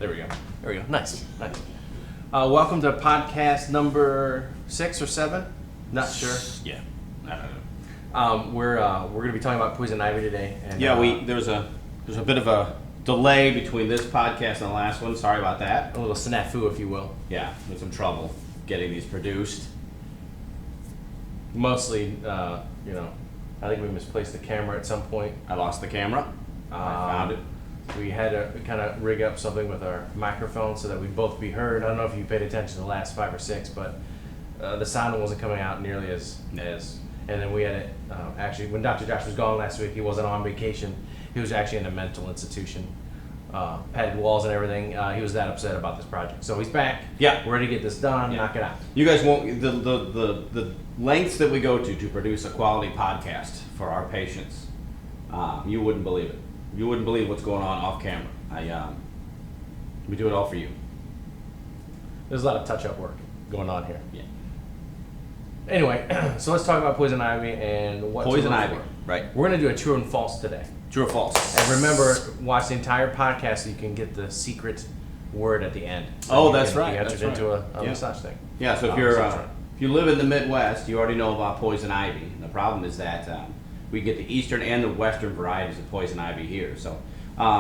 There we go. There we go. Nice. Welcome to podcast number 6 or 7. Not sure. Yeah, I don't know. We're going to be talking about poison ivy today. And, there's a bit of a delay between this podcast and the last one. Sorry about that. a little snafu, if you will. Yeah, with some trouble getting these produced. Mostly, I think we misplaced the camera at some point. I lost the camera. I found it. We had to kind of rig up something with our microphone so that we'd both be heard. I don't know if you paid attention to the last 5 or 6, but the sound wasn't coming out nearly as. And then we had it, actually, when Dr. Josh was gone last week, he wasn't on vacation. He was actually in a mental institution. Padded walls and everything. He was that upset about this project. So he's back. Yeah. We're ready to get this done, knock it out. You guys won't, the lengths that we go to produce a quality podcast for our patients, you wouldn't believe it. You wouldn't believe what's going on off camera. We do it all for you. There's a lot of touch-up work going on here. Yeah. Anyway, so let's talk about poison ivy and what Poison to look ivy, for. right. We're going to do a true and false today. True or false? And remember, watch the entire podcast so you can get the secret word at the end. Oh, that's right. You entered That's into right. a massage thing. Yeah, so if if you live in the Midwest, you already know about poison ivy. And the problem is that we get the eastern and the western varieties of poison ivy here. So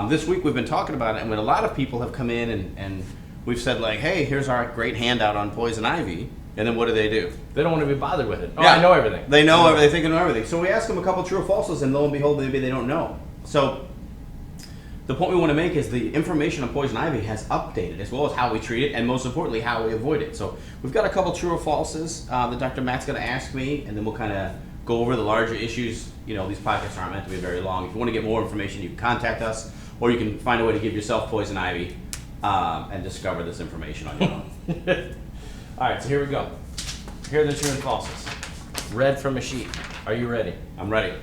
this week we've been talking about it, and when a lot of people have come in and we've said like, hey, here's our great handout on poison ivy, and then what do? They don't want to be bothered with it. Oh, yeah, I know everything. They know everything. They think they know everything. So we ask them a couple true or falses, and lo and behold, maybe they don't know. So the point we want to make is the information on poison ivy has updated, as well as how we treat it, and most importantly, how we avoid it. So we've got a couple true or falses that Dr. Matt's going to ask me, and then we'll kind of go over the larger issues. You know, these podcasts aren't meant to be very long. If you want to get more information, you can contact us, or you can find a way to give yourself poison ivy and discover this information on your own. All right, so here we go. Here are the true and falses. Read from a sheet. Are you ready? I'm ready.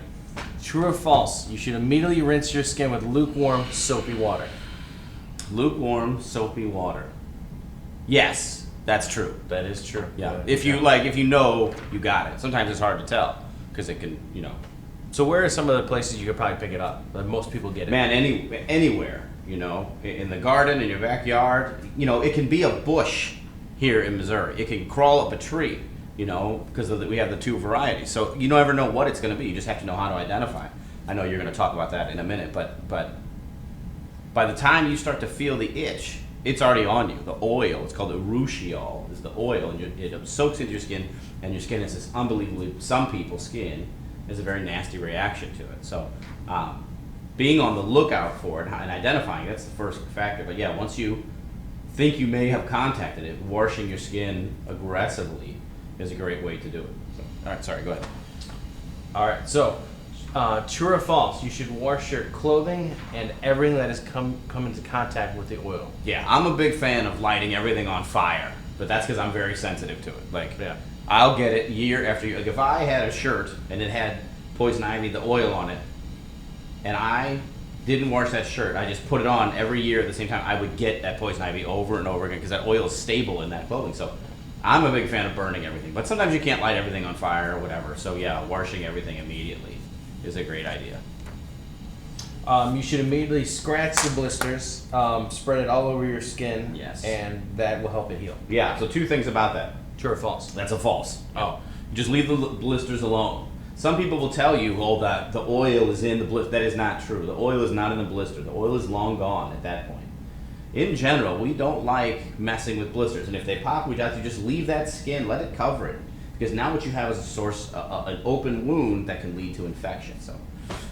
True or false? You should immediately rinse your skin with lukewarm, soapy water. Lukewarm, soapy water. Yes, that's true. That is true. Yeah. If you know, you got it. Sometimes it's hard to tell because it can, So where are some of the places you could probably pick it up? That most people get it. Man, anywhere, in the garden, in your backyard. It can be a bush here in Missouri. It can crawl up a tree, because we have the 2 varieties. So you never know what it's going to be. You just have to know how to identify. I know you're going to talk about that in a minute, but by the time you start to feel the itch, it's already on you. The oil, it's called urushiol, is the oil, and it soaks into your skin, and your skin has this unbelievably, some people's skin has a very nasty reaction to it. So being on the lookout for it and identifying, that's the first factor. But yeah, once you think you may have contacted it, washing your skin aggressively is a great way to do it. So, all right, sorry, go ahead. All right, so true or false? You should wash your clothing and everything that has come into contact with the oil. Yeah, I'm a big fan of lighting everything on fire, but that's because I'm very sensitive to it. I'll get it year after year. Like if I had a shirt and it had poison ivy, the oil on it, and I didn't wash that shirt, I just put it on every year at the same time, I would get that poison ivy over and over again because that oil is stable in that clothing. So I'm a big fan of burning everything, but sometimes you can't light everything on fire or whatever. So yeah, washing everything immediately is a great idea. You should immediately scratch the blisters, spread it all over your skin, Yes. and that will help it heal. Yeah, so 2 things about that. True or false? That's a false. Oh, just leave the blisters alone. Some people will tell you, that the oil is in the blister. That is not true. The oil is not in the blister. The oil is long gone at that point. In general, we don't like messing with blisters, and if they pop, we have to just leave that skin, let it cover it, because now what you have is a source, an open wound that can lead to infection. So,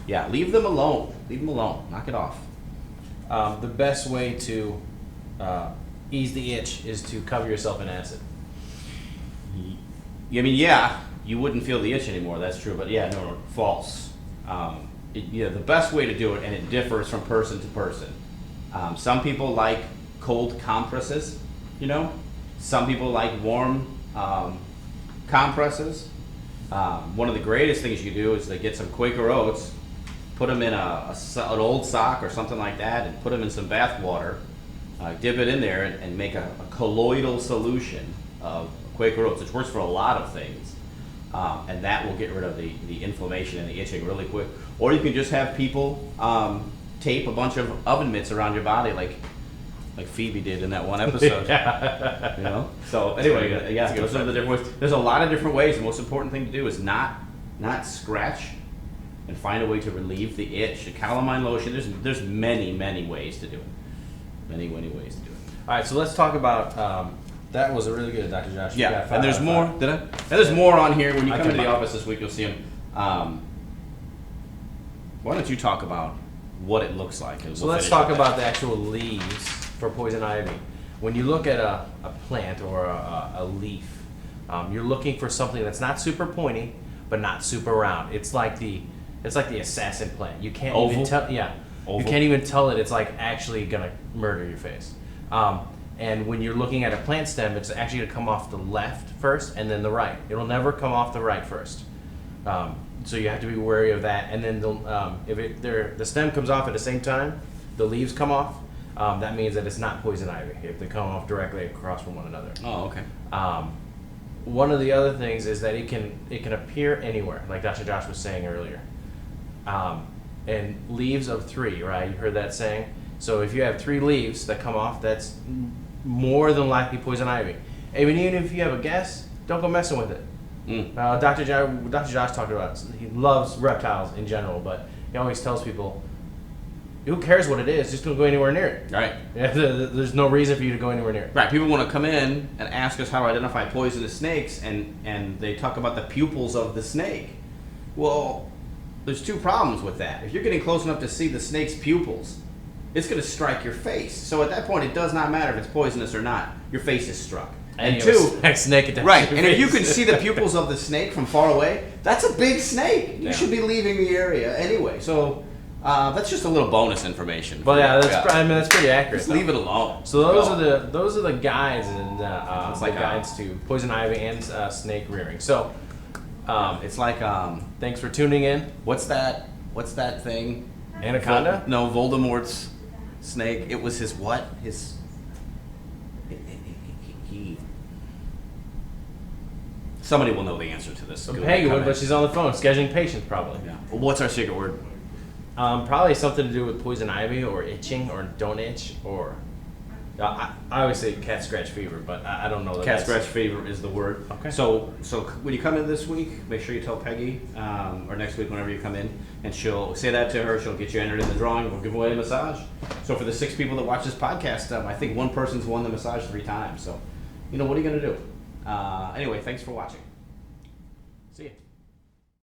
yeah, leave them alone. Leave them alone. Knock it off. The best way to ease the itch is to cover yourself in acid. You wouldn't feel the itch anymore. That's true, but no, false. The best way to do it, and it differs from person to person. Some people like cold compresses, Some people like warm compresses. One of the greatest things you can do is to get some Quaker Oats, put them in an old sock or something like that, and put them in some bath water, dip it in there, and make a colloidal solution of Quaker Oats, which works for a lot of things. And that will get rid of the inflammation and the itching really quick. Or you can just have people tape a bunch of oven mitts around your body, like like Phoebe did in that one episode. Yeah. You know. So anyway, That's a good- yeah, that's a good those are the point. different ways. There's a lot of different ways. The most important thing to do is not scratch, and find a way to relieve the itch. A calamine lotion. There's many ways to do it. Many ways to do it. All right, so let's talk about. That was a really good, Dr. Josh. You Yeah, got 5 and there's out of more. 5. Did I? And there's more on here. When you I come to can- the office this week, you'll see them. Why don't you talk about what it looks like? And So we'll let's finish talk with that. about the actual leaves for poison ivy. When you look at a plant or a leaf, you're looking for something that's not super pointy, but not super round. It's like the assassin plant. You can't even Oval? tell. Yeah, Oval? you can't even tell it. It's like actually gonna murder your face. And when you're looking at a plant stem, it's actually gonna come off the left first and then the right. It'll never come off the right first. So you have to be wary of that. And then the stem comes off at the same time, the leaves come off. That means that it's not poison ivy if they come off directly across from one another. Oh, okay. One of the other things is that it can appear anywhere, like Dr. Josh was saying earlier. And leaves of 3, right? You heard that saying. So if you have 3 leaves that come off, that's more than likely poison ivy. And even if you have a guess, don't go messing with it. Dr. Josh talked about, he loves reptiles in general, but he always tells people, who cares what it is, just don't go anywhere near it. Right. Yeah, there's no reason for you to go anywhere near it. Right. People want to come in and ask us how to identify poisonous snakes, and they talk about the pupils of the snake. Well, there's 2 problems with that. If you're getting close enough to see the snake's pupils, it's going to strike your face. So at that point, it does not matter if it's poisonous or not. Your face is struck. And you 2, have a snake attached right, to your and if you face. can see the pupils of the snake from far away, that's a big snake. You Yeah. should be leaving the area anyway. So that's just a little bonus information. Well, yeah, that's pretty accurate. Just leave it alone. So those Go. are the guides and It's like the guides to poison ivy and snake rearing. So It's like thanks for tuning in. what's that thing? Anaconda? No, Voldemort's snake. It was his what? His. He. Somebody will know the answer to this. So Go Peggy would, comment. but she's on the phone scheduling patients probably. Yeah. Well, what's our secret word? Probably something to do with poison ivy or itching or don't itch or. I always say cat scratch fever, but I don't know. That Cat that's- scratch fever is the word. Okay. So when you come in this week, make sure you tell Peggy, or next week whenever you come in, and she'll say that to her. She'll get you entered in the drawing. We'll give away a massage. So for the 6 people that watch this podcast, I think one person's won the massage 3 times. So, what are you gonna do? Anyway, thanks for watching. See ya.